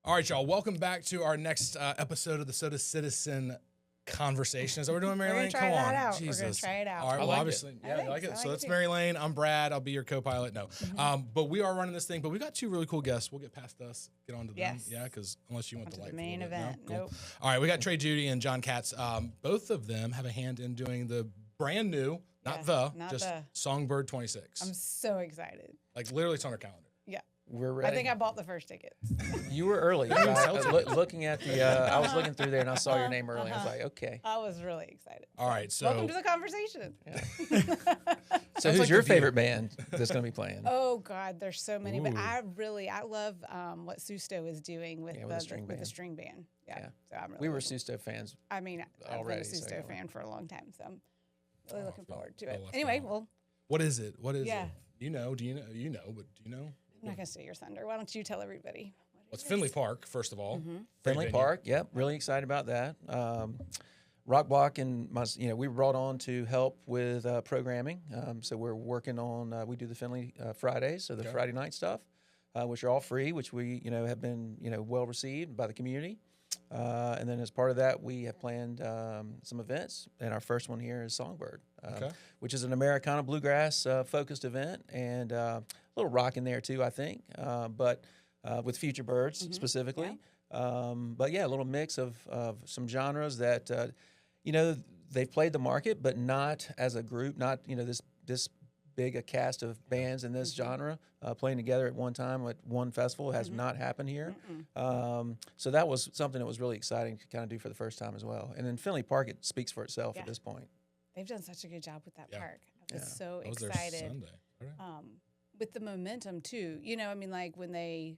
All right, y'all. Welcome back to our next episode of the Soda Citizen Conversation. Is that what we're doing, Mary Lane? Come on. Jesus. We're going to try it out. All right, well, like obviously. it. Yeah, you like it? So that's it. Mary Lane. I'm Brad. I'll be your co-pilot. No. But we are running this thing, but we got two really cool guests. We'll get past us, get on to them. Yes. Yeah, because unless you want the light. The main event. No? Cool. Nope. All right, we got Trae, Judy, and John Katz. Both of them have a hand in doing the brand new, not Songbird 26. I'm so excited. Like, literally, it's on our calendar. Yeah. We're ready. I think I bought the first tickets. You were early. Looking at the, I was looking through there and I saw your name early. I was like, okay. I was really excited. All right, so Welcome to the conversation. Yeah. So Sounds who's like your the deal. favorite band that's going to be playing? Oh God, there's so many, but Ooh. I love what Susto is doing with, with the string band. string band. Yeah. So I'm really We were looking- Susto fans. I mean, I've already, been a so Susto yeah. fan for a long time, so I'm really looking forward to it. left Anyway, out. well, what is it? What is Yeah. it? You know, do you know? You know, but do you know? I'm not gonna steal your thunder. Why don't you tell everybody? Well, it's Finlay Park, first of all. Great Finlay venue. Park. Yep. Really excited about that. Rock Block and we were brought on to help with programming. So we're working on, we do the Finlay Fridays, so the Friday night stuff, which are all free, which we, have been, well received by the community. And then as part of that, we have planned some events, and our first one here is Songbird, which is an Americana bluegrass focused event, and a little rock in there too, I think, but with Futurebirds specifically. But yeah, a little mix of some genres that, they've played the market, but not as a group, not, this big a cast of bands in this genre playing together at one time at one festival has not happened here. So that was something that was really exciting to kind of do for the first time as well. And then Finlay Park, it speaks for itself at this point. They've done such a good job with that park. I was so That was their excited. Sunday. Okay. With the momentum too. Like when they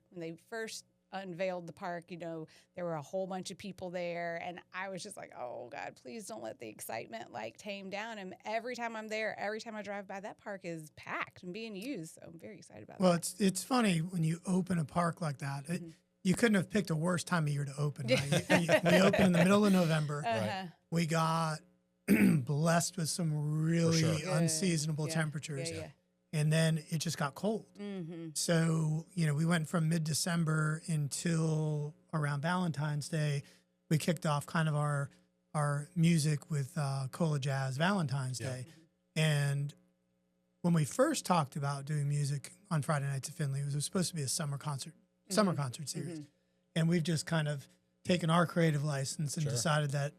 first unveiled the park, there were a whole bunch of people there, and I was just like, oh God, please don't let the excitement tame down. And every time I'm there, every time I drive by, that park is packed and being used. So I'm very excited about that. Well, it's funny when you open a park like that. You couldn't have picked a worse time of year to open. Right? We opened in the middle of November. We got blessed with some really unseasonable temperatures. And then it just got cold. So, we went from mid-December until around Valentine's Day. We kicked off kind of our music with Cola Jazz Valentine's Day. And when we first talked about doing music on Friday nights at Finlay, it was supposed to be a summer concert series. And we've just kind of taken our creative license and decided that,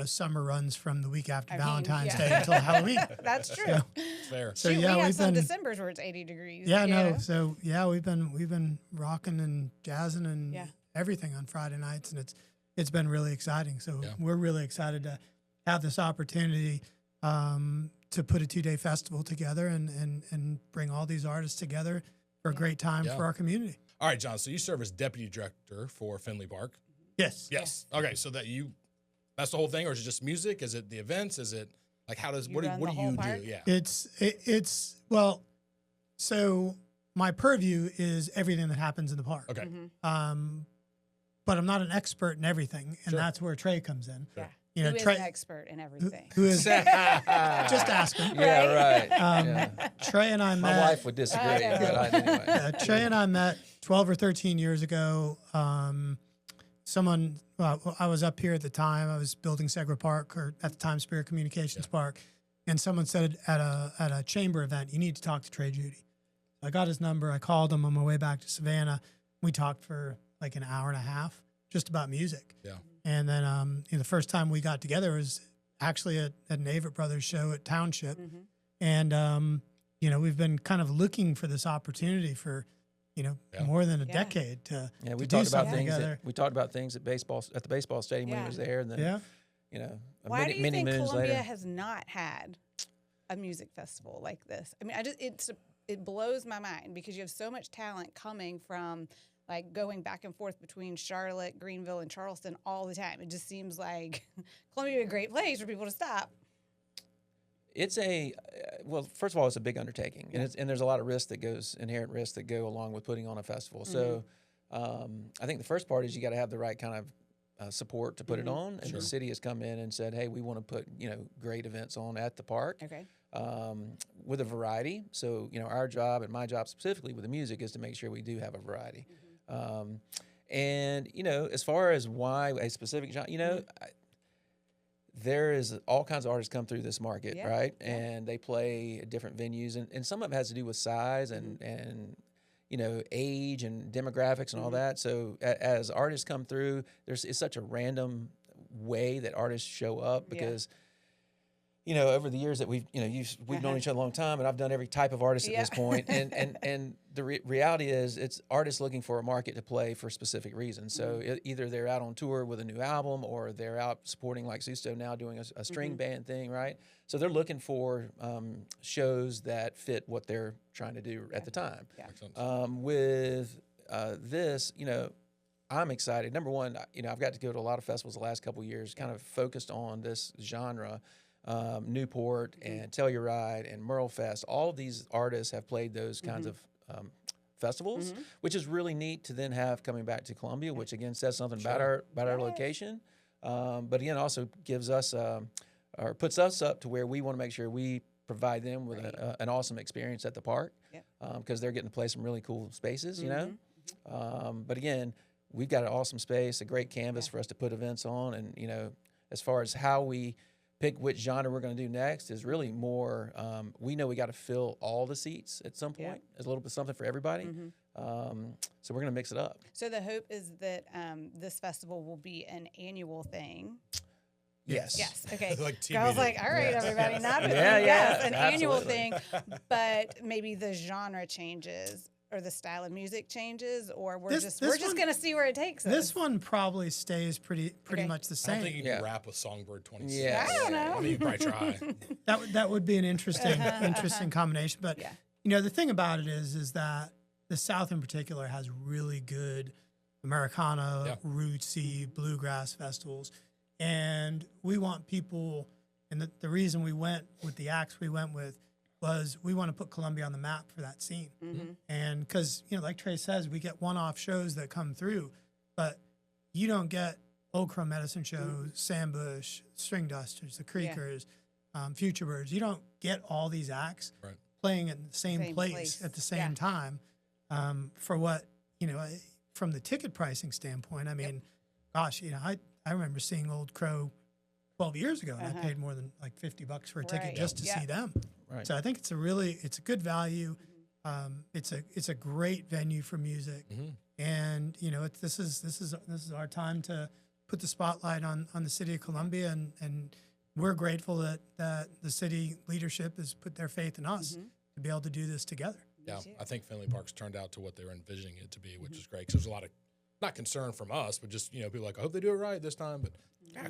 summer runs from the week after Valentine's Day until Halloween. That's true. So, Fair. so Shoot, yeah, we have we've some been Decembers where it's 80 degrees. we've been rocking and jazzing and everything on Friday nights, and it's been really exciting. So we're really excited to have this opportunity to put a 2-day festival together and bring all these artists together for a great time for our community. All right, John. So you serve as deputy director for Finlay Park. Yes. Okay. So that's the whole thing, or is it just music? Is it the events? Is it like what do you do? Yeah. It's well, so my purview is everything that happens in the park. Okay. But I'm not an expert in everything, and that's where Trae comes in. Yeah. Who is Trae, an expert in everything? who is just ask him. Yeah, right. Trey and I met. My wife would disagree, but anyway. Trey and I met 12 or 13 years ago. I was up here at the time. I was building Segra Park, or at the time Spirit Communications Park, and someone said at a chamber event, you need to talk to Trae Judy. I got his number. I called him on my way back to Savannah. We talked for like an hour and a half just about music. Yeah. And then the first time we got together was actually at an Avett Brothers show at Township. And, we've been kind of looking for this opportunity for, more than a decade to we to do talked about something things. together. We talked about things at the baseball stadium when he was there, and then Why do you many think moons Columbia later. has not had a music festival like this? I mean, it blows my mind because you have so much talent coming from going back and forth between Charlotte, Greenville, and Charleston all the time. It just seems like Columbia would be a great place for people to stop. It's first of all, it's a big undertaking, and there's a lot of inherent risks that go along with putting on a festival. So I think the first part is you got to have the right kind of support to put it on, and the city has come in and said, hey, we want to put great events on at the park. With a variety. So our job and my job specifically with the music is to make sure we do have a variety. And, as far as why a specific genre, there is all kinds of artists come through this market, right? Yeah. And they play at different venues, and some of it has to do with size and age and demographics and all that. So as artists come through, it's such a random way that artists show up because over the years that we've known each other a long time, and I've done every type of artist at this point, and the reality is it's artists looking for a market to play for specific reasons. So either they're out on tour with a new album, or they're out supporting, like Susto now doing a string band thing, right? So they're looking for shows that fit what they're trying to do at the time. Yeah. With this, I'm excited. Number one, I've got to go to a lot of festivals the last couple of years, kind of focused on this genre. Newport and Telluride and Merle Fest, all of these artists have played those kinds of festivals, which is really neat to then have coming back to Columbia, which again says something about our location, but again also gives us or puts us up to where we want to make sure we provide them with an awesome experience at the park, because they're getting to play some really cool spaces, but again, we've got an awesome space, a great canvas for us to put events on, and as far as how we pick which genre we're going to do next is really more, we know we got to fill all the seats at some point. There's a little bit something for everybody. So we're going to mix it up. So the hope is that this festival will be an annual thing. Yes. Yes. Okay. Like I was like, all right, everybody, not an annual thing, but maybe the genre changes or the style of music changes, or we're just going to see where it takes us. This one probably stays pretty much the same. I don't think you can rap with Songbird 26. Yeah. I don't know. I mean, you probably try. That would be an interesting combination. But the thing about it is that the South in particular has really good Americana, rootsy, bluegrass festivals, and we want people. And the reason we went with the acts we went with was we want to put Columbia on the map for that scene. And because, like Trae says, we get one-off shows that come through, but you don't get Old Crow Medicine Show, Sandbush, String Dusters, the Creekers, Futurebirds. You don't get all these acts playing in the same place at the same time for what, from the ticket pricing standpoint. I mean, gosh, I remember seeing Old Crow 12 years ago, and I paid more than like $50 for a ticket just to see them. Right. So I think it's a good value. It's a great venue for music, and this is our time to put the spotlight on the city of Columbia, and we're grateful that the city leadership has put their faith in us to be able to do this together. Yeah, I think Finlay Park's turned out to what they were envisioning it to be, which is great. Because there's a lot of not concern from us, but just people like, I hope they do it right this time, but.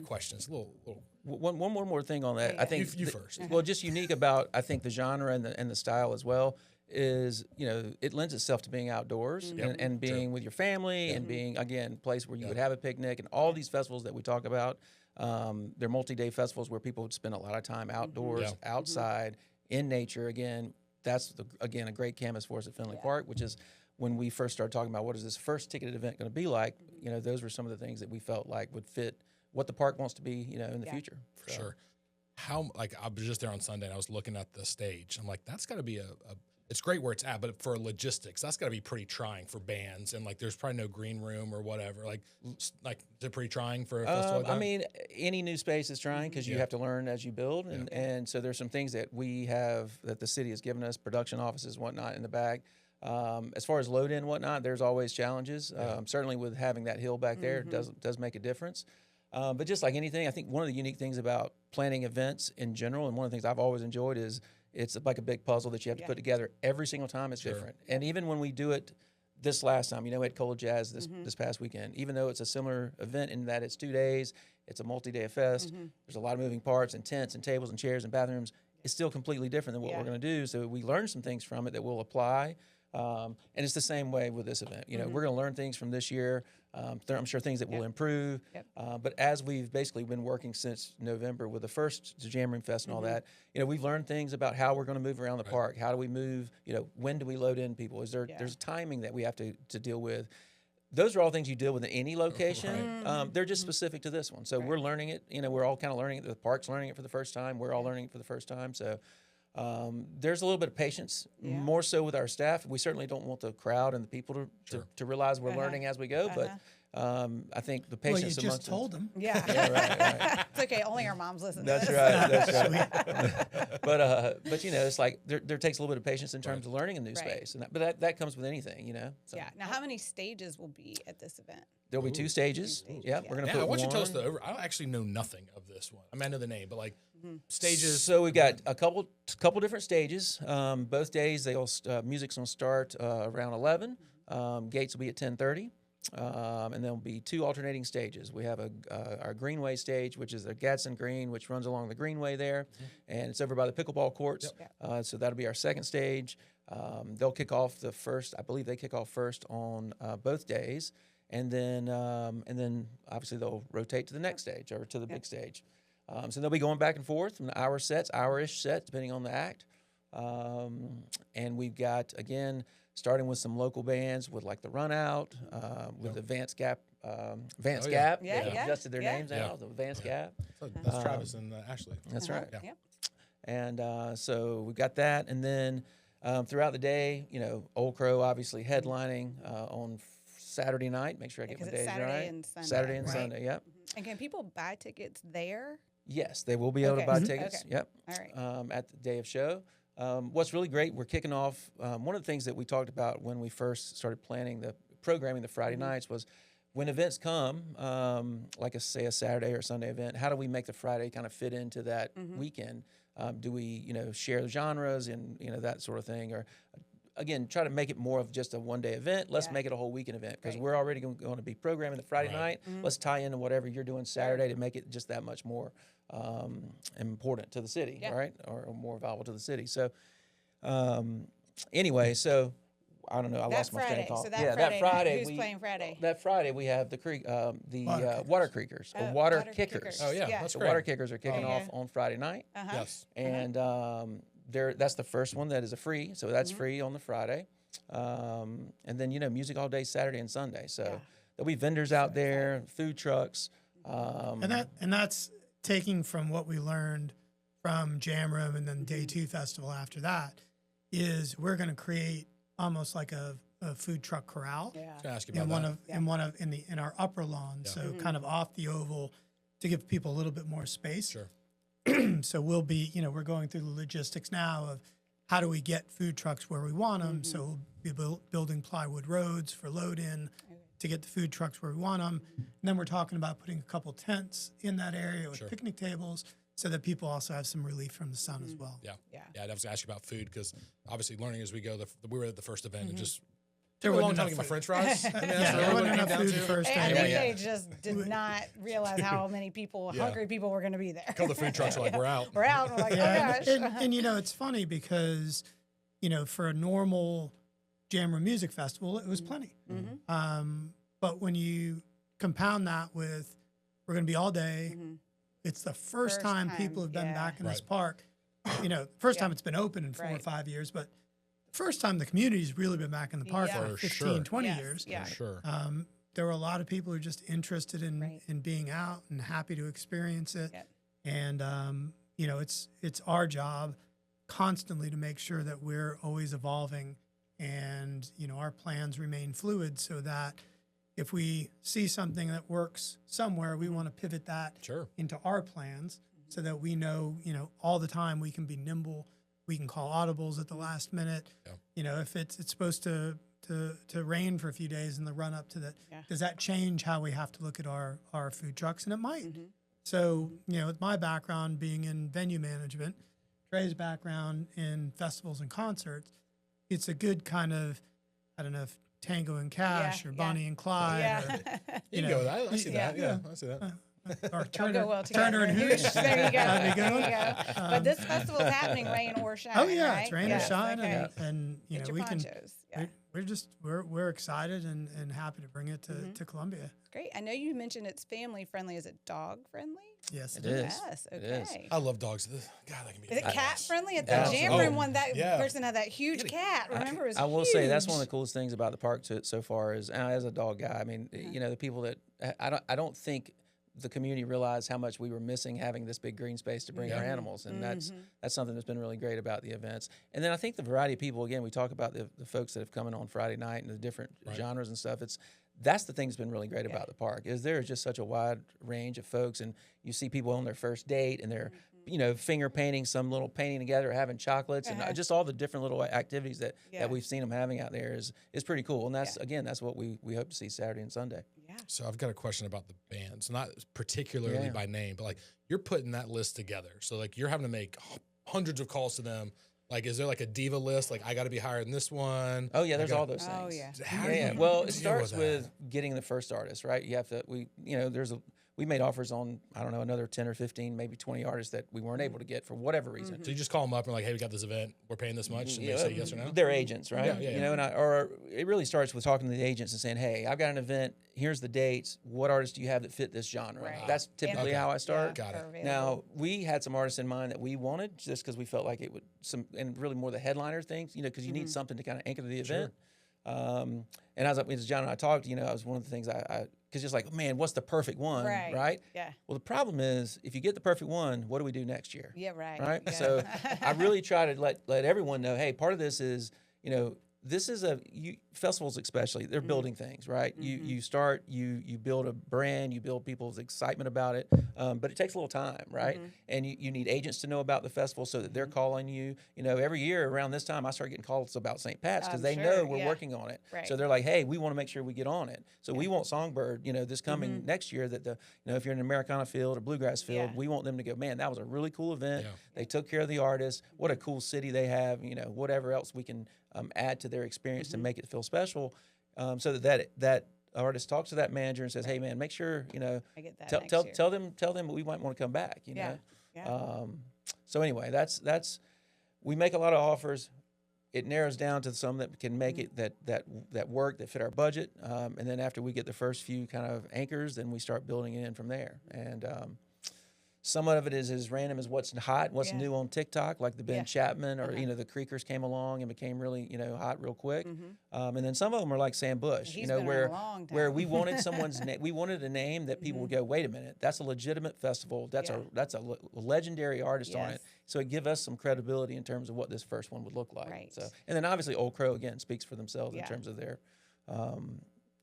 Questions, a little. One more thing on that. I think you first. Well, just unique about I think the genre and the style as well is it lends itself to being outdoors and being with your family and being again a place where you would have a picnic, and all these festivals that we talk about, they're multi-day festivals where people would spend a lot of time outdoors, outside in nature. Again, that's a great canvas for us at Finlay Park, which is when we first started talking about what is this first ticketed event going to be like. Those were some of the things that we felt like would fit what the park wants to be, in the future. For sure. I was just there on Sunday and I was looking at the stage. I'm like, that's got to be it's great where it's at, but for logistics, that's got to be pretty trying for bands. And there's probably no green room or whatever. Is it pretty trying for a festival like that? I mean, any new space is trying because you have to learn as you build. And so there's some things that we have that the city has given us, production offices, whatnot in the back. As far as load in and whatnot, there's always challenges. Certainly with having that hill back there, it does make a difference. But just like anything, I think one of the unique things about planning events in general, and one of the things I've always enjoyed is it's like a big puzzle that you have to put together every single time. It's different. And even when we do it this last time, we had Cola Jazz this past weekend, even though it's a similar event in that it's 2 days, it's a multi-day fest, there's a lot of moving parts and tents and tables and chairs and bathrooms, it's still completely different than what we're going to do. So we learned some things from it that we'll apply. And it's the same way with this event. We're going to learn things from this year. I'm sure things that will improve. But as we've basically been working since November with the first Jam Room Fest and all that, we've learned things about how we're going to move around the park. How do we move? When do we load in people? There's timing that we have to deal with. Those are all things you deal with in any location. They're just specific to this one. So we're learning it. We're all kind of learning it. The park's learning it for the first time. We're all learning it for the first time. So There's a little bit of patience, more so with our staff. We certainly don't want the crowd and the people to realize we're learning as we go, but I think the patience well, you just told them. Yeah. Right. It's okay. Only our moms listen to That's this. right. That's right. But you know, it's like there takes a little bit of patience in terms of learning a new space, and that comes with anything, you know. So. Yeah. Now, how many stages will be at this event? There'll be 2 stages. Yeah, we're gonna put I want you one. to tell us I actually know nothing of this one. I mean, I know the name, but like stages. So we got a couple different stages. Both days music's gonna start around 11. Gates will be at 10:30. And there'll be 2 alternating stages. We have our Greenway stage, which is the Gadsden Green, which runs along the Greenway there, and it's over by the pickleball courts. So that'll be our second stage. They'll kick off I believe they kick off first on both days, and then obviously they'll rotate to the next stage or to the big stage. So they'll be going back and forth from hour-ish sets, depending on the act. And we've got, again, starting with some local bands with like the Run Out, with Advance Gap. Gap. Yeah. They adjusted their names now, the Advance Gap. That's Travis and Ashley. That's right. Yeah. And so we've got that. And then throughout the day, you know, Old Crow obviously headlining on Saturday night. Make sure I get my days right. Saturday and Sunday, yep. And can people buy tickets there? Yes, they will be able to buy tickets. Okay. Yep. All right. At the day of show. What's really great, we're kicking off, one of the things that we talked about when we first started planning the programming the Friday nights was when events come, like a Saturday or Sunday event, how do we make the Friday kind of fit into that weekend? Do we, you know, share the genres and, you know, that sort of thing? Or, again, try to make it more of just a one-day event. Let's make it a whole weekend event because we're already going to be programming the Friday night. Let's tie into whatever you're doing Saturday to make it just that much more important to the city, right? Or more valuable to the city. So, anyway, so I don't know. I lost my train of thought. So that Friday. Who's playing Friday? That Friday we have the Water Creekers or Water Kickers. Oh yeah, that's the great. Water Kickers are kicking off on Friday night. Yes. And that's the first one that is a free, so that's free on the Friday. And then, you know, music all day Saturday and Sunday. So there'll be vendors out there, food trucks. And that's taking from what we learned from Jam Room and then Day 2 Festival after that, is we're going to create almost like a food truck corral. I was going to ask you about in our upper lawn, so kind of off the oval to give people a little bit more space. Sure. So we'll be, you know, we're going through the logistics now of how do we get food trucks where we want them. So we'll be building plywood roads for load in to get the food trucks where we want them. And then we're talking about putting a couple tents in that area with picnic tables so that people also have some relief from the sun as well. Yeah. I was going to ask you about food because obviously learning as we go, we were at the first event and just There took a long wasn't time to get my French fries. I mean, that's there really what wasn't it came enough down food to. the first And day. we just did not realize how many people, hungry people, were going to be there. A couple of food trucks are like, we're out. We're out. We're like, oh gosh. And you know, it's funny because, you know, for a normal Jam Room Music Festival, it was plenty. But when you compound that with, we're going to be all day, it's the first time people have been back in this park. You know, first time it's been open in 4 or 5 years, but first time the community's really been back in the park for 15, 20 years. Yeah. For sure. There were a lot of people who are just interested in being out and happy to experience it. And, you know, it's our job constantly to make sure that we're always evolving and, you know, our plans remain fluid so that if we see something that works somewhere, we want to pivot that into our plans so that we know, you know, all the time we can be nimble. We can call audibles at the last minute. You know, if it's supposed to rain for a few days in the run up to that, does that change how we have to look at our food trucks? And it might. So, you know, with my background being in venue management, Trae's background in festivals and concerts, it's a good kind of, I don't know if Tango and Cash or Bonnie and Clyde. Or, you can go with that. I see that. Yeah, I see that. Or Turner, well Turner and Hooch. There you go. That'd be good. There you go. But this festival is happening rain or shine. Oh yeah, right? it's rain or shine, and you Get know your we ponchos. can. We're excited and happy to bring it to Columbia. Great. I know you mentioned it's family friendly. Is it dog friendly? Yes, it is. Yes. Okay. It is. I love dogs. God, that can be. Is it cat friendly? At the Yeah. Jam Room one, that person had that huge Yeah. cat. Remember, it was I will say that's huge. one of the coolest things about the park so far is as a dog guy. I mean, you know, the people that I don't think the community realized how much we were missing having this big green space to bring our animals, and that's something that's been really great about the events. And then I think the variety of people, again, we talk about the folks that have come in on Friday night and the different genres and stuff. That's the thing that's been really great about the park, is there is just such a wide range of folks, and you see people on their first date and they're finger painting some little painting together, or having chocolates, and just all the different little activities that we've seen them having out there is pretty cool. And that's again, that's what we hope to see Saturday and Sunday. Yeah. So I've got a question about the bands, not particularly by name, but like you're putting that list together. So like you're having to make hundreds of calls to them. Like, is there like a diva list? Like, I got to be higher than this one. Oh yeah, there's all those things. Oh yeah. How do you Well, it deal starts with getting the first artist, right? You have to. We made offers on, I don't know, another 10 or 15, maybe 20 artists that we weren't able to get for whatever reason. So you just call them up and like, hey, we got this event. We're paying this much. And they say yes or no? They're agents, right? Yeah. Or it really starts with talking to the agents and saying, hey, I've got an event. Here's the dates. What artists do you have that fit this genre? Right. That's typically how I start. Got it. Now, we had some artists in mind that we wanted just because we felt like it would, and really more the headliner things, because you need something to kind of anchor the event. And as John and I talked, I was one of the things because just like, man, what's the perfect one, right? Yeah. Well, the problem is, if you get the perfect one, what do we do next year? Yeah, right. Right? Yeah. So I really try to let everyone know, hey, part of this is, this is festivals especially, they're building things, right? You start, you build a brand, you build people's excitement about it, but it takes a little time, right? And you need agents to know about the festival so that they're calling you. Every year around this time, I start getting calls about St. Pat's because they know we're working on it. Right. So they're like, hey, we want to make sure we get on it. So we want Songbird, this coming next year, that if you're in an Americana field or bluegrass field, we want them to go, man, that was a really cool event. Yeah. They took care of the artists. What a cool city they have. Whatever else we can add to their experience to make it feel special, so that artist talks to that manager and says, "Hey, man, make sure I get that tell them we might want to come back." So anyway, that's we make a lot of offers. It narrows down to some that can make it that work, that fit our budget, and then after we get the first few kind of anchors, then we start building it in from there. And some of it is as random as what's hot, what's new on TikTok, like the Ben Chapman or the Creekers came along and became really hot real quick. And then some of them are like Sam Bush, where we wanted someone's we wanted a name that people would go, wait a minute, that's a legitimate festival. That's a legendary artist on it. So it give us some credibility in terms of what this first one would look like. Right. So, and then obviously Old Crow again speaks for themselves in terms of their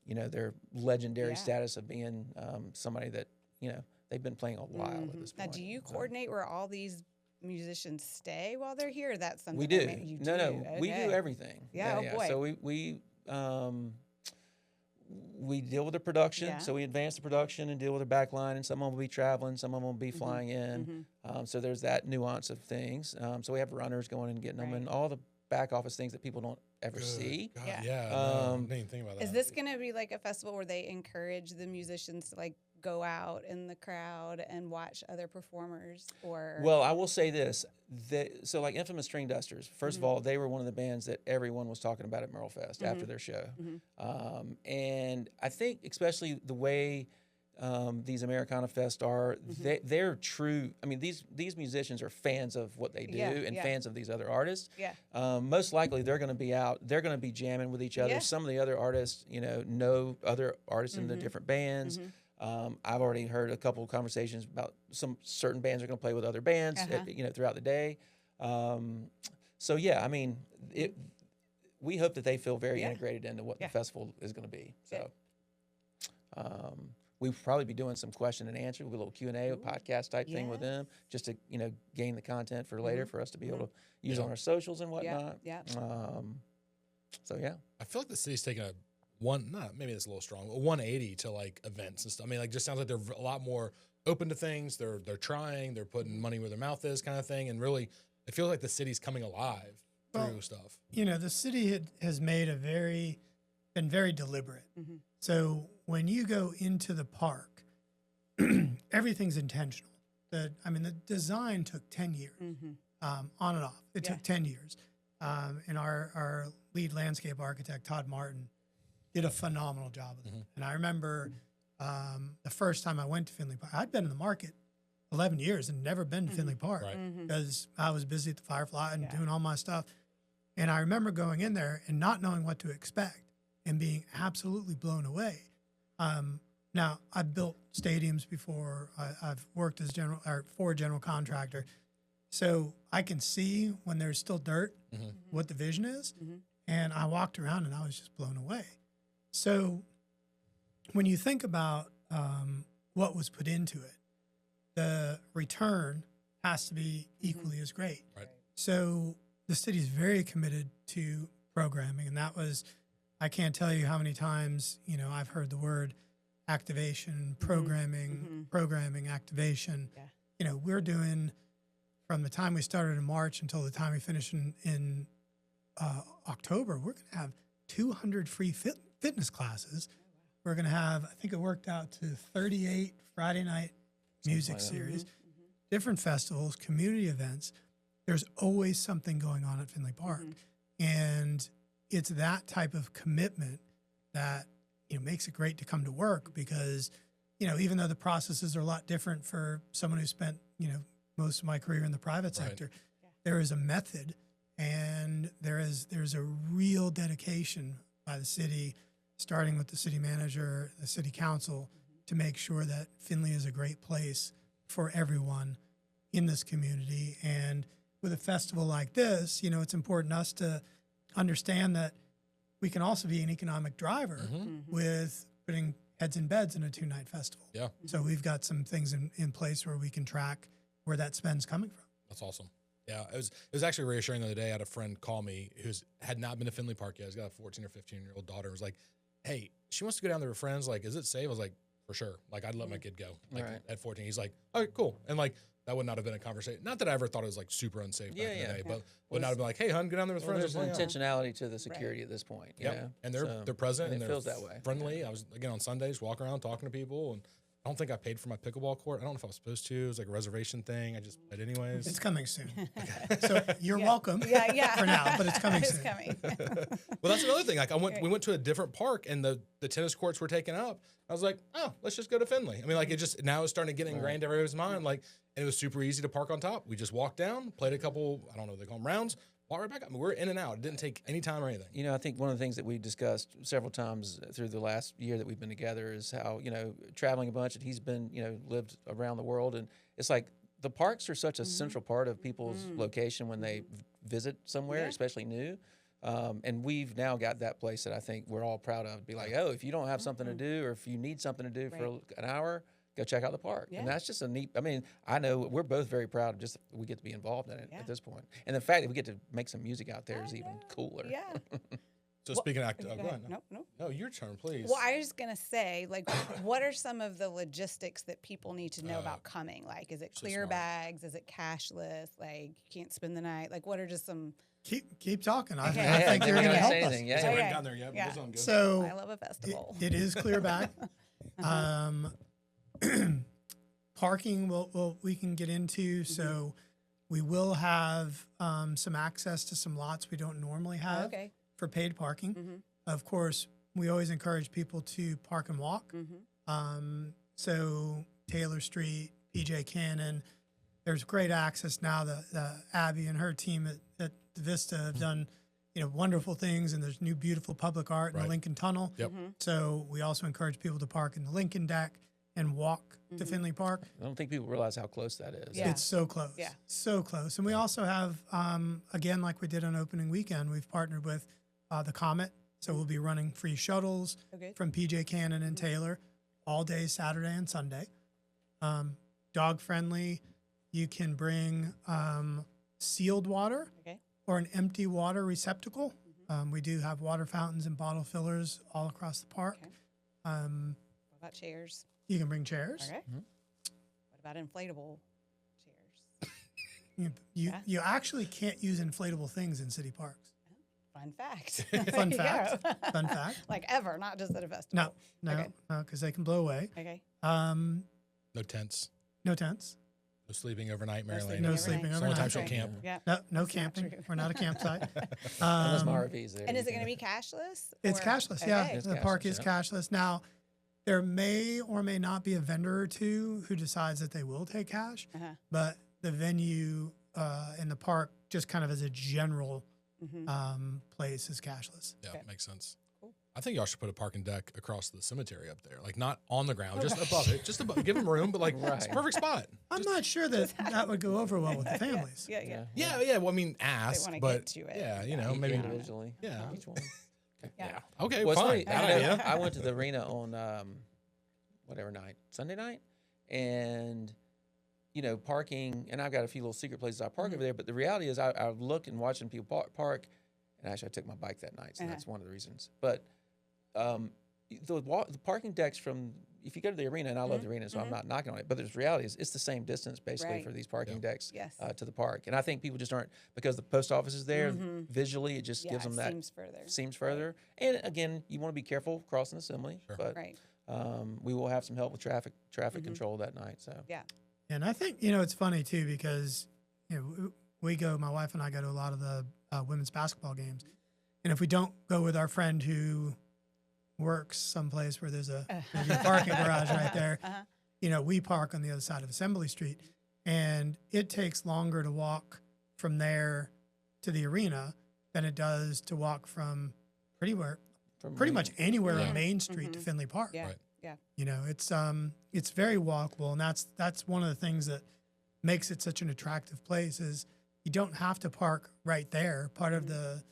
their legendary status of being somebody that they've been playing a while at this point. Now, do you coordinate where all these musicians stay while they're here? Or that's something we do. You do. No, we do everything. Yeah, oh boy. So we deal with the production. Yeah. So we advance the production and deal with the back line, and some of them will be traveling, some of them will be flying in. So there's that nuance of things. So we have runners going and getting them, and all the back office things that people don't ever see. God, I didn't even think about that. Is this going to be like a festival where they encourage the musicians to like go out in the crowd and watch other performers? Or well, I will say this: so like Infamous String Dusters. First of all, they were one of the bands that everyone was talking about at Merle Fest after their show, and I think especially the way these Americana Fest are, they're true. I mean, these musicians are fans of what they do and fans of these other artists. Yeah. Most likely they're going to be out. They're going to be jamming with each other. Yeah. Some of the other artists, know other artists in the different bands. I've already heard a couple of conversations about some certain bands are going to play with other bands, throughout the day. So yeah, I mean, we hope that they feel very integrated into what the festival is going to be. So, we'll probably be doing some question and answer, with a little Q&A, a podcast type thing with them, just to gain the content for later for us to be able to use on our socials and whatnot. So yeah, I feel like the city's taking maybe that's a little strong, a 180 to like events and stuff. I mean, like, just sounds like they're a lot more open to things. They're trying, they're putting money where their mouth is, kind of thing. And really, it feels like the city's coming alive through stuff. The city has been very deliberate. So when you go into the park, everything's intentional. The design took 10 years, on and off. It took 10 years. And our lead landscape architect, Todd Martin, did a phenomenal job with it. And I remember the first time I went to Finlay Park, I'd been in the market 11 years and never been to Finlay Park because I was busy at the Firefly and doing all my stuff. And I remember going in there and not knowing what to expect and being absolutely blown away. Now, I've built stadiums before. I've worked as for a general contractor. So I can see when there's still dirt what the vision is. And I walked around and I was just blown away. So when you think about what was put into it, the return has to be equally as great. Right. So the city is very committed to programming. And that was, I can't tell you how many times, I've heard the word activation, programming, activation. Yeah. We're doing, from the time we started in March until the time we finish in October, we're going to have 200 free fitness classes. We're going to have, I think it worked out to 38 Friday night music series, different festivals, community events. There's always something going on at Finlay Park. And it's that type of commitment that makes it great to come to work, because even though the processes are a lot different for someone who spent most of my career in the private sector, there is a method, and there's a real dedication by the city, starting with the city manager, the city council, to make sure that Finlay is a great place for everyone in this community. And with a festival like this, it's important to us to understand that we can also be an economic driver with putting heads in beds in a 2-night festival. Yeah. So we've got some things in place where we can track where that spend's coming from. That's awesome. Yeah, it was actually reassuring the other day. I had a friend call me had not been to Finlay Park yet. He's got a 14 or 15-year-old daughter. Was like, hey, she wants to go down there with friends. Like, is it safe? I was like, for sure. Like, I'd let my kid go. Like, at 14. He's like, all right, cool. And like, that would not have been a conversation. Not that I ever thought it was like super unsafe back in the day, but would not have been like, hey, hun, go down there with friends. There's intentionality to the security at this point. Yeah, and they're present and it they're feels that way. friendly. I was again on Sundays walking around talking to people, and I don't think I paid for my pickleball court. I don't know if I was supposed to. It was like a reservation thing. I just played anyways. It's coming soon. So you're welcome. Yeah. For now, but it's coming It's soon. coming. Well, that's another thing. Like we went to a different park, and the tennis courts were taken up. I was like, oh, let's just go to Finlay. I mean, like, it just now it's starting to get ingrained in everybody's mind. Like, and it was super easy to park on top. We just walked down, played a couple, I don't know what they call them, rounds, walked right back up. I mean, we're in and out. It didn't take any time or anything. I think one of the things that we discussed several times through the last year that we've been together is how, traveling a bunch, and he's been, lived around the world. And it's like the parks are such a central part of people's location when they visit somewhere, especially new. And we've now got that place that I think we're all proud of. Be like, oh, if you don't have something to do, or if you need something to do for an hour, go check out the park. And that's just a neat, I know we're both very proud of just we get to be involved in it at this point. And the fact that we get to make some music out there is even cooler. Yeah. So speaking of go ahead. Nope. No, your turn, please. Well, I was just going to say, like, what are some of the logistics that people need to know about coming? Like, is it clear bags? Is it cashless? Like, you can't spend the night? Like, what are just some... Keep talking. I Okay. think you're going to help us. I haven't gotten there yet, but it's on good. So I love a festival. it is clear back. Parking, we can get into. So we will have some access to some lots we don't normally have for paid parking. Of course, we always encourage people to park and walk. So Taylor Street, PJ Cannon, there's great access now. The Abby and her team at the Vista have done wonderful things, and there's new beautiful public art in the Lincoln Tunnel. Yep. So we also encourage people to park in the Lincoln deck and walk to Finlay Park. I don't think people realize how close that is. Yeah. It's so close. Yeah. So close. And we also have, again, like we did on opening weekend, we've partnered with the Comet. So we'll be running free shuttles from PJ Cannon and Taylor all day, Saturday and Sunday. Dog friendly. You can bring sealed water or an empty water receptacle. We do have water fountains and bottle fillers all across the park. What about chairs? You can bring chairs. Okay. What about inflatable chairs? You actually can't use inflatable things in city parks. Fun fact. Fun fact. Fun fact. Like ever, not just at a festival. No, because they can blow away. Okay. No tents. No tents. No sleeping overnight, Maryland. No sleeping It's the only time overnight. she'll camp. Yeah. No camping. We're not a campsite. Unless my RV's there. And is it going to be cashless? It's cashless, yeah. Okay. The park is cashless. Now, there may or may not be a vendor or two who decides that they will take cash, but the venue in the park, just kind of as a general place, is cashless. Yeah, makes sense. Cool. I think y'all should put a parking deck across the cemetery up there, like not on the ground, just above it, just above. Give them room, but like it's a perfect spot. I'm not sure that would go over well with the families. Yeah. Well, I mean, ask, wanna but get to it. yeah, you know, maybe individually. Yeah. Each one. Yeah. Okay. Well, it's fine. funny, That you know, idea. I went to the arena on whatever night, Sunday night, and you know, parking. And I've got a few little secret places I park over there. But the reality is, I've looked and watching people park. And actually, I took my bike that night, so that's one of the reasons. But the parking decks from, if you go to the arena, and I love the arena, so I'm not knocking on it, but the reality is it's the same distance basically for these parking decks to the park. And I think people just aren't, because the post office is there, visually it just gives them that. Seems further. And again, you want to be careful crossing assembly, but we will have some help with traffic control that night. So And I think, you know, it's funny too, because, you know, my wife and I go to a lot of the women's basketball games. And if we don't go with our friend who works someplace where there's a parking garage right there, you know, we park on the other side of Assembly Street. And it takes longer to walk from there to the arena than it does to walk from pretty much anywhere on Main Street to Finlay Park. You know, it's very walkable, and that's one of the things that makes it such an attractive place is you don't have to park right there. Part of the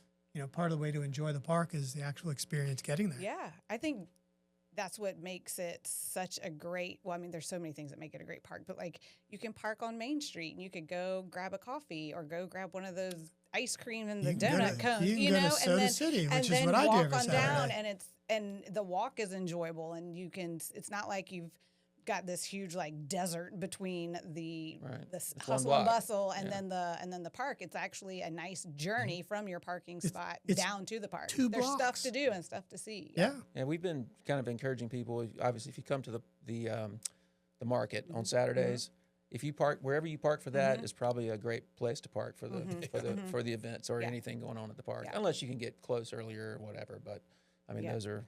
way to enjoy the park is the actual experience getting there. Yeah, I think that's what makes it such a great, well, I mean, there's so many things that make it a great park, but like you can park on Main Street and you could go grab a coffee or go grab one of those ice cream and the donut cones, you can go to Soda City, which is what I do every Saturday. Down and the walk is enjoyable, and you can, it's not like you've got this huge like desert between the hustle and bustle and then the park. It's actually a nice journey from your parking spot down to the park. There's stuff to do and stuff to see. Yeah. And we've been kind of encouraging people, obviously, if you come to the market on Saturdays, if you park wherever you park for that is probably a great place to park for the events or anything going on at the park, unless you can get close earlier or whatever. But I mean, those are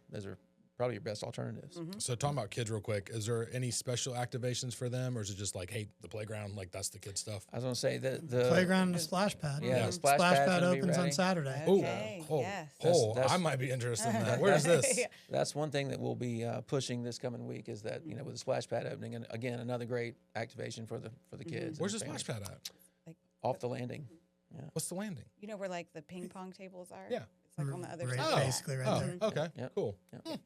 probably your best alternatives. So talking about kids real quick, is there any special activations for them, or is it just like, hey, the playground, like that's the kid stuff? I was going to say the playground and the splash pad. Yeah, the splash pad opens on Saturday. I might be interested in that. Where is this? That's one thing that we'll be pushing this coming week is that, you know, with the splash pad opening, and again, another great activation for the kids. Where's the splash pad at? Off the landing. Yeah. What's the landing? You know where like the ping pong tables are? Yeah. It's like on the other Right, side. basically right there. Okay. Yep. Cool. Yep.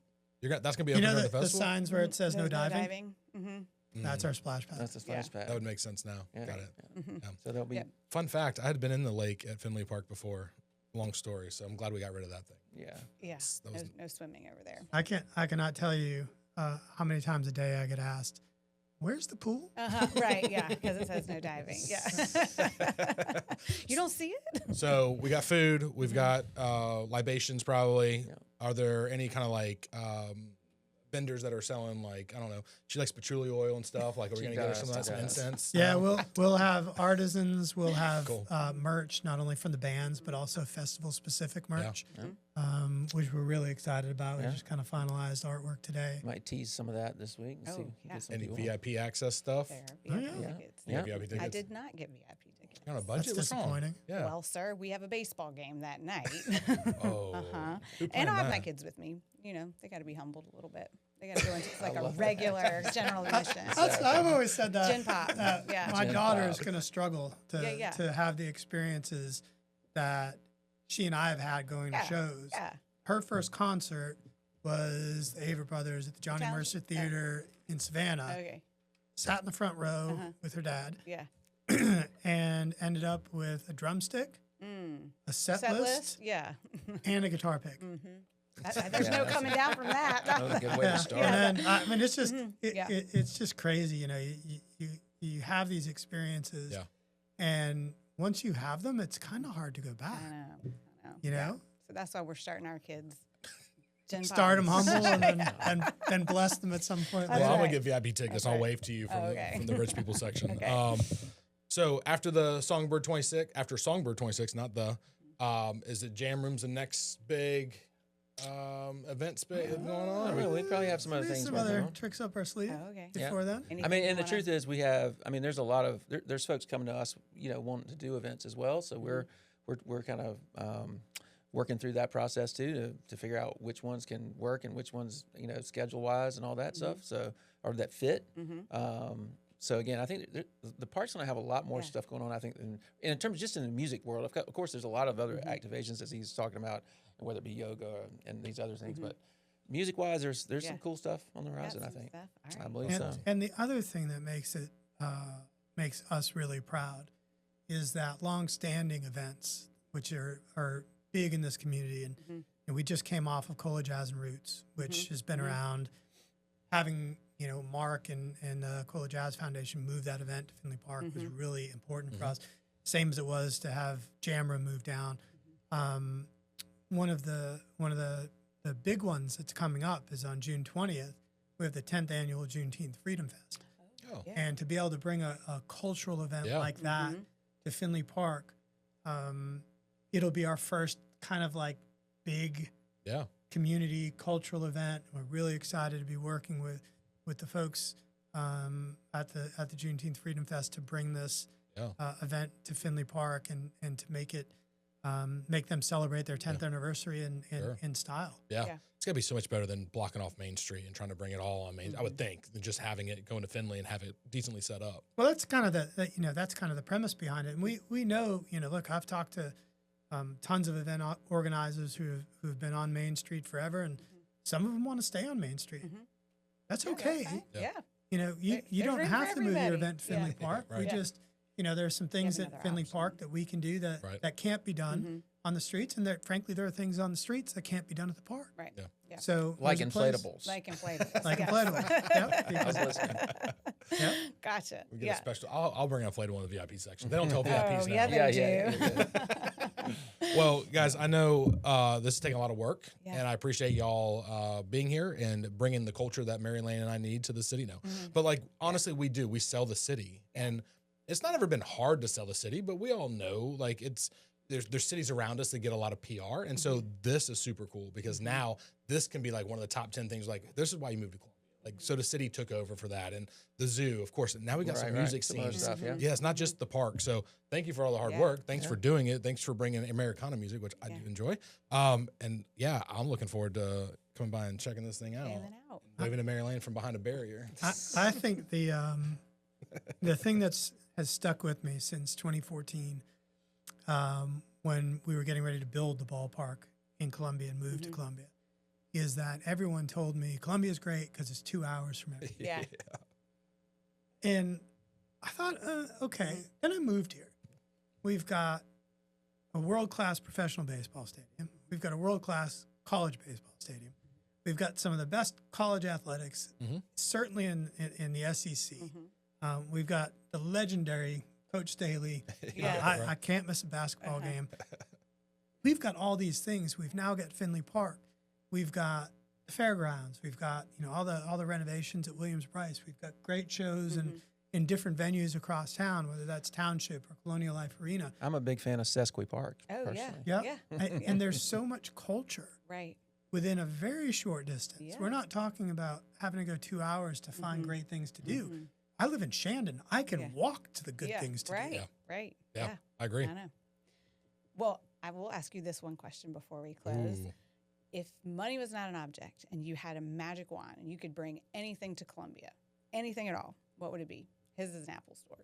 That's gonna be You open know during the the festival. signs where it says no diving? Mm-hmm. That's our splash pad. That's the splash pad. That would make sense now. Yeah. Got it. Yeah. So there'll be Fun fact: I had been in the lake at Finlay Park before. Long story, so I'm glad we got rid of that thing. Yeah. No swimming over there. I cannot tell you how many times a day I get asked, "Where's the pool?" Right, yeah, because it says no diving. Yeah. You don't see it? So we got food. We've got libations probably. Yeah. Are there any kind of like vendors that are selling, like, I don't know, she likes patchouli oil and stuff. Like, are we going to get her some of that, some incense? Yeah, we'll have artisans. We'll have merch, not only from the bands, but also festival-specific merch, which we're really excited about. We just kind of finalized artwork today. Might tease some of that this week. And see any VIP access stuff? VIP tickets. I did not get VIP tickets. You're on a budget? That's disappointing. Yeah. Well, sir, we have a baseball game that night. And I have my kids with me. You know, they got to be humbled a little bit. They got to go into like a regular general admission. I've always said that. Gin pop. My daughter is going to struggle to have the experiences that she and I have had going to shows. Yeah. Her first concert was the Avett Brothers at the Johnny Mercer Theater in Savannah. Okay. Sat in the front row with her dad. Yeah. And ended up with a drumstick, a set list, and a guitar pick. There's no coming down from that. That was a good way to start. And then, I mean, it's just it's just crazy. You know, you have these experiences, and once you have them, it's kind of hard to go back. I know. You know, so that's why we're starting our kids. Start them humble and then bless them at some point. Well, I'm gonna get VIP tickets. I'll wave to you from the rich people section. So after the Songbird 26, not the, is it Jam Room's the next big event going on? We probably have some other things. Some other tricks up our sleeve before then. I mean, and the truth is, there's a lot of there's folks coming to us, you know, wanting to do events as well. So we're kind of working through that process too to figure out which ones can work and which ones, schedule wise and all that stuff. So, or that fit. So again, I think the park's going to have a lot more stuff going on. I think in terms of just in the music world, of course, there's a lot of other activations that he's talking about, whether it be yoga and these other things. But music wise, there's some cool stuff on the horizon. I think. I believe so. And the other thing that makes us really proud is that long-standing events, which are big in this community, and we just came off of Cola Jazz and Roots, which has been around. Having Mark and Cola Jazz Foundation move that event to Finlay Park was really important for us. Same as it was to have Jamra move down. One of the big ones that's coming up is on June 20th. We have the 10th annual Juneteenth Freedom Fest. Oh. Yeah. And to be able to bring a cultural event like that to Finlay Park, it'll be our first kind of like big community cultural event. We're really excited to be working with the folks at the Juneteenth Freedom Fest to bring this event to Finlay Park and to make it make them celebrate their 10th anniversary in style. Yeah. It's got to be so much better than blocking off Main Street and trying to bring it all on Main. I would think than just having it going to Finlay and have it decently set up. Well, that's kind of that's kind of the premise behind it. And we know, look, I've talked to tons of event organizers who've been on Main Street forever, and some of them want to stay on Main Street. That's okay. You don't have to move your event to Finlay Park. We just, there's some things at Finlay Park that we can do that can't be done on the streets, and frankly, there are things on the streets that can't be done at the park. Right. Yeah. So like inflatables. Like inflatables. Like inflatables. Yep. I was listening. Yep. Gotcha. We get a special. I'll bring an inflatable in the VIP section. They don't tell VIPs now. Yeah, they do. Well, guys, I know this is taking a lot of work, and I appreciate y'all being here and bringing the culture that Mary Lane and I need to the city now. But honestly, we do. We sell the city, and it's not ever been hard to sell the city, but we all know there's cities around us that get a lot of PR, and so this is super cool because now this can be like one of the top 10 things. Like, this is why you moved to Columbia. So the city took over for that, and the zoo, of course. Now we got some music scenes. Stuff, Yeah, it's not just the park. So thank you for all the hard work. Thanks for doing it. Thanks for bringing Americana music, which I do enjoy. And I'm looking forward to coming by and checking this thing out. Waving to Mary Lane from behind a barrier. I think the thing has stuck with me since 2014, when we were getting ready to build the ballpark in Columbia and move to Columbia, is that everyone told me Columbia is great because it's 2 hours from everything. Yeah. And I thought, okay. Then I moved here. We've got a world-class professional baseball stadium. We've got a world-class college baseball stadium. We've got some of the best college athletics, certainly in the SEC. We've got the legendary Coach Staley. I can't miss a basketball game. We've got all these things. We've now got Finlay Park. We've got the fairgrounds. We've got all the renovations at Williams-Brice. We've got great shows in different venues across town, whether that's Township or Colonial Life Arena. I'm a big fan of Sesqui Park. Oh, personally. yeah. And there's so much culture within a very short distance. Yeah. We're not talking about having to go 2 hours to find great things to do. I live in Shandon. I can walk to the good things to do. Right. Yeah, I agree. I know. Well, I will ask you this one question before we close. Ooh. If money was not an object and you had a magic wand and you could bring anything to Columbia, anything at all, what would it be? His is an Apple store.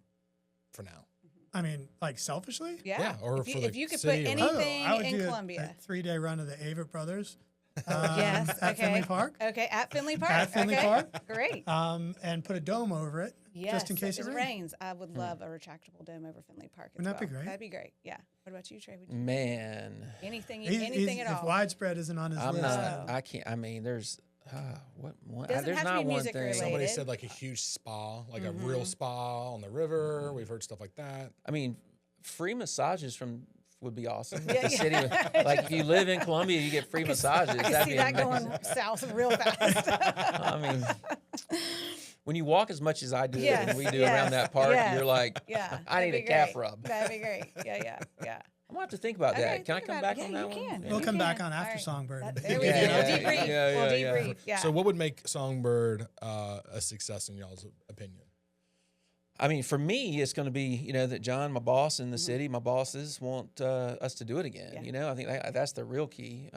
For now. I mean, like selfishly? Yeah. Or if you could put city or- anything I would in do Columbia. a 3-day run of the Avett Brothers. Yes. At Finlay Park. Okay. At Finlay Park. At Finlay Park. Great. And put a dome over it just in case it rains. rains. I would love a retractable dome over Finlay Park. Wouldn't that be great? That'd be great. Yeah. What about you, Trae? Would you Man, anything at If all? widespread isn't on his I'm list. not. I can't. I mean, there's what one. Doesn't There's have to not be one music thing. related. Somebody said like a huge spa, like a real spa on the river. We've heard stuff like that. I mean, free massages would be awesome. Yeah, If the city, like if you live in Columbia, you get free massages. I can That'd see be that amazing. going south real fast. I mean, when you walk as much as I do Yes, and we do yes, around that park, yes. you're like, Yeah. I need that'd a be calf great. rub. That'd be great. Yeah. I'm gonna have to think about Okay, that. Can I think come about back it. on Yeah, that you one? can. Yeah. We'll come back on All after right. Songbird. There we go. Yeah, We'll debrief. yeah, We'll yeah. debrief. Yeah. So what would make Songbird a success in y'all's opinion? I mean, for me, it's going to be, that John, my boss in the city, my bosses want us to do it again. Yeah. I think that's the real key.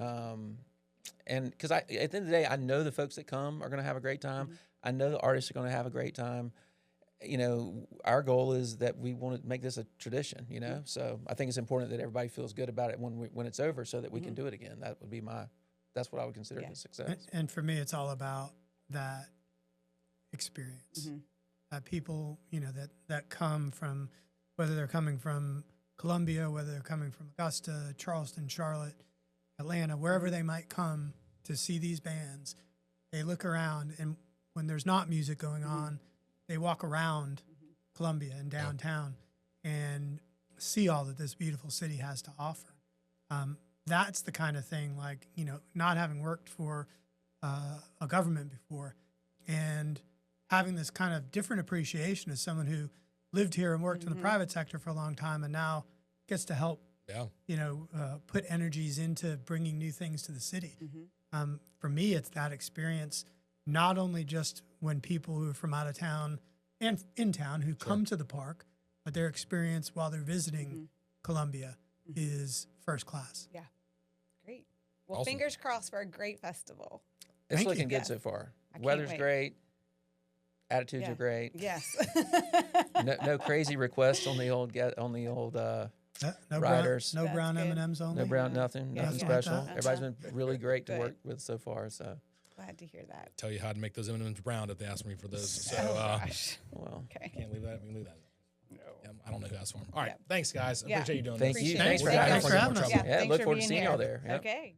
And because at the end of the day, I know the folks that come are going to have a great time. I know the artists are going to have a great time. Our goal is that we want to make this a tradition, So I think it's important that everybody feels good about it when it's over so that we can do it again. That would be that's what I would consider a success. And for me, it's all about that experience. That people, that come from, whether they're coming from Columbia, whether they're coming from Augusta, Charleston, Charlotte, Atlanta, wherever they might come to see these bands, they look around, and when there's not music going on, they walk around Columbia and downtown and see all that this beautiful city has to offer. That's the kind of thing, like, not having worked for a government before and having this kind of different appreciation as someone who lived here and worked in the private sector for a long time and now gets to help, put energies into bringing new things to the city. For me, it's that experience, not only just when people who are from out of town and in town who come to the park, but their experience while they're visiting Columbia is first class. Yeah. Great. Well, Awesome. fingers crossed for a great festival. It's Thank looking you. good so far. I can't Weather's wait. great. Attitudes are great. Yes. No crazy requests on the old No riders. no That's brown good. M&Ms only. No brown, nothing Yeah. special. Like that. Everybody's been really great to Good. work with so far. So, Glad to hear that. Tell you how to make those M&Ms brown if they ask me for those. So Oh, gosh. well, Okay. can't leave that. We can leave that. No. Yeah, I don't know who asked for them. All right, Yeah. thanks guys. I Yeah. appreciate you doing thank this. you. Appreciate Thanks it. for Thank having you. us. Thanks for having us. Yeah, Yeah, thanks look for forward to being seeing here. y'all there. Yep. Okay.